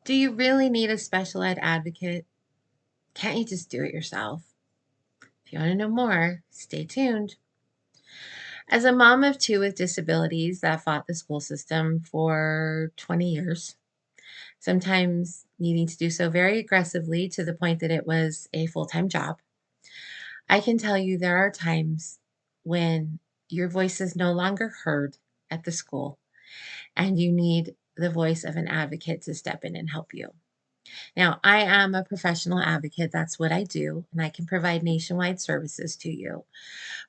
Do you really need a special ed advocate? Can't you just do it yourself? If you want to know more, stay tuned. As a mom of two with disabilities that fought the school system for 20 years, sometimes needing to do so very aggressively to the point that it was a full time job, I can tell you there are times when your voice is no longer heard at the school and you need the voice of an advocate to step in and help you. Now, I am a professional advocate. That's what I do, and I can provide nationwide services to you.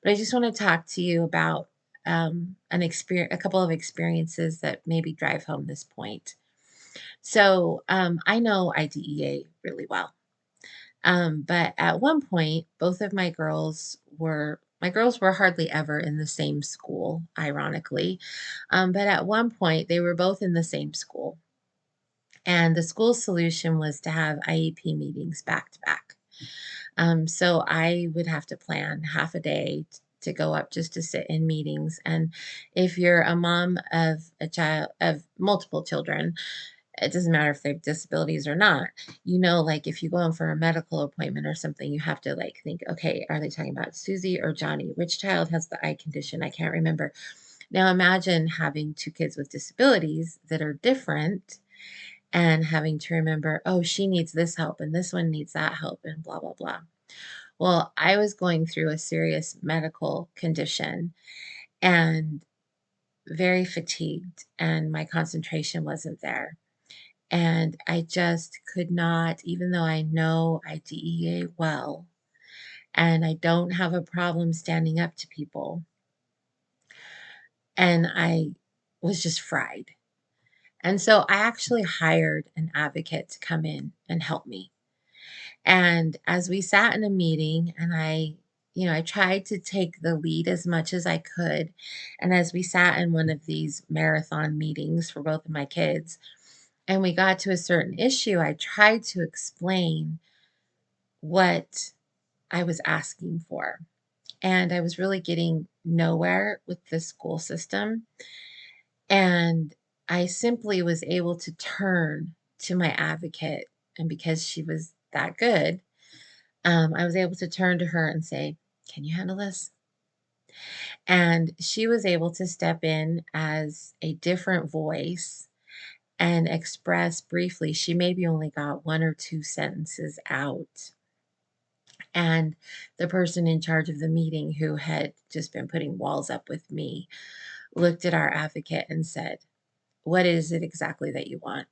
But I just want to talk to you about a couple of experiences that maybe drive home this point. So, I know IDEA really well, but at one point, both of my girls were hardly ever in the same school, ironically. But at one point, they were both in the same school. And the school solution was to have IEP meetings back to back. So I would have to plan half a day to go up just to sit in meetings. And if you're a mom of a child of multiple children, it doesn't matter if they have disabilities or not. Like if you go in for a medical appointment or something, you have to like think, okay, are they talking about Susie or Johnny? Which child has the eye condition? I can't remember. Now imagine having two kids with disabilities that are different and having to remember, oh, she needs this help and this one needs that help and blah, blah, blah. Well, I was going through a serious medical condition and very fatigued, and my concentration wasn't there. And I just could not, even though I know IDEA well, and I don't have a problem standing up to people, and I was just fried. And so I actually hired an advocate to come in and help me. And as we sat in a meeting and I tried to take the lead as much as I could. And as we sat in one of these marathon meetings for both of my kids, and we got to a certain issue, I tried to explain what I was asking for. And I was really getting nowhere with the school system. And I simply was able to turn to my advocate. And because she was that good, I was able to turn to her and say, "Can you handle this?" And she was able to step in as a different voice and express briefly. She maybe only got one or two sentences out. And the person in charge of the meeting, who had just been putting walls up with me, looked at our advocate and said, "What is it exactly that you want?"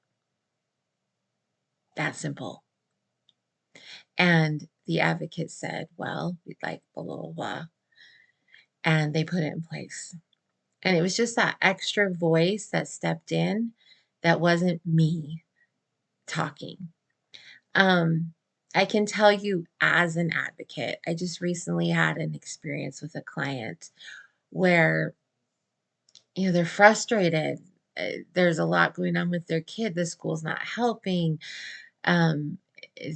That simple. And the advocate said, "Well, we'd like blah, blah, blah, blah." And they put it in place. And it was just that extra voice that stepped in that wasn't me talking. Um, I can tell you as an advocate, I just recently had an experience with a client where, they're frustrated. There's a lot going on with their kid. The school's not helping. Um,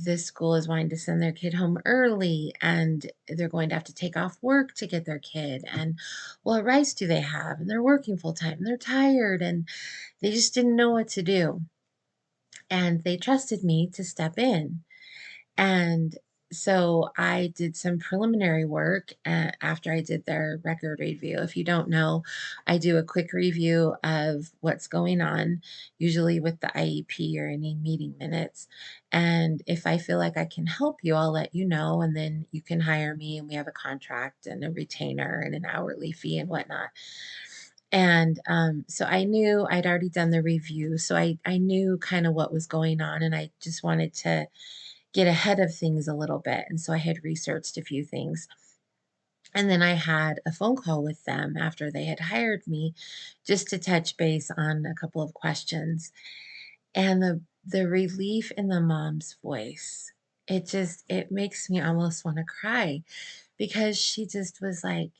this school is wanting to send their kid home early and they're going to have to take off work to get their kid. And what rights do they have? And they're working full time and they're tired and they just didn't know what to do. And they trusted me to step in. And so I did some preliminary work after I did their record review. If you don't know, I do a quick review of what's going on, usually with the IEP or any meeting minutes. And if I feel like I can help you, I'll let you know. And then you can hire me, and we have a contract and a retainer and an hourly fee and whatnot. And so I knew I'd already done the review. So I knew kind of what was going on. And I just wanted to get ahead of things a little bit. And so I had researched a few things. And then I had a phone call with them after they had hired me just to touch base on a couple of questions. And the relief in the mom's voice, it makes me almost want to cry because she just was like,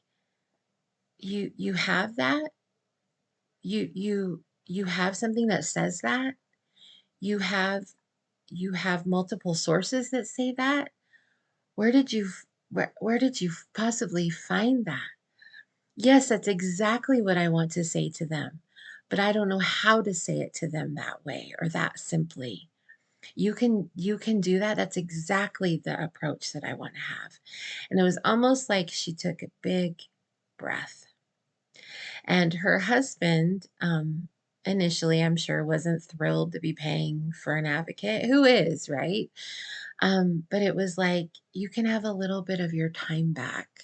you have that? You have something that says that? You have you have multiple sources that say that? Where did you where did you possibly find that? Yes, that's exactly what I want to say to them, but I don't know how to say it to them that way or that simply. You can do that. That's exactly the approach that I want to have. And it was almost like she took a big breath. And her husband, initially, I'm sure, wasn't thrilled to be paying for an advocate. Who is, right? But it was like, you can have a little bit of your time back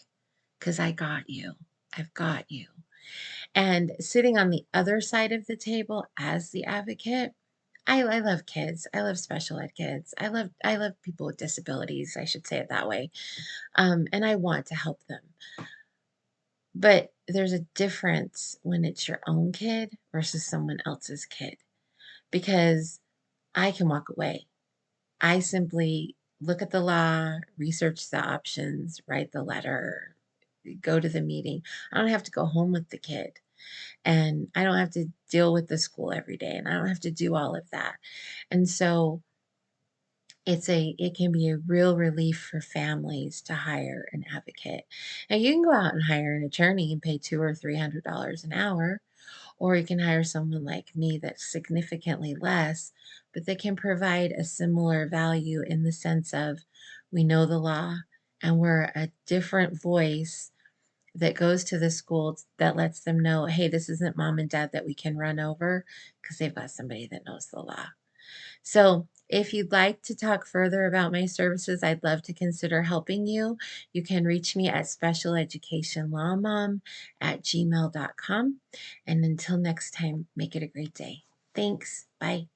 because I got you. I've got you. And sitting on the other side of the table as the advocate, I love kids. I love special ed kids. I love people with disabilities. I should say it that way. And I want to help them. But there's a difference when it's your own kid versus someone else's kid because I can walk away. I simply look at the law, research the options, write the letter, go to the meeting. I don't have to go home with the kid and I don't have to deal with the school every day and I don't have to do all of that. And so it can be a real relief for families to hire an advocate. Now you can go out and hire an attorney and pay $200 or $300 an hour, or you can hire someone like me that's significantly less, but that can provide a similar value in the sense of we know the law and we're a different voice that goes to the school that lets them know, hey, this isn't mom and dad that we can run over because they've got somebody that knows the law. So, if you'd like to talk further about my services, I'd love to consider helping you. You can reach me at specialeducationlawmom@gmail.com. And until next time, make it a great day. Thanks. Bye.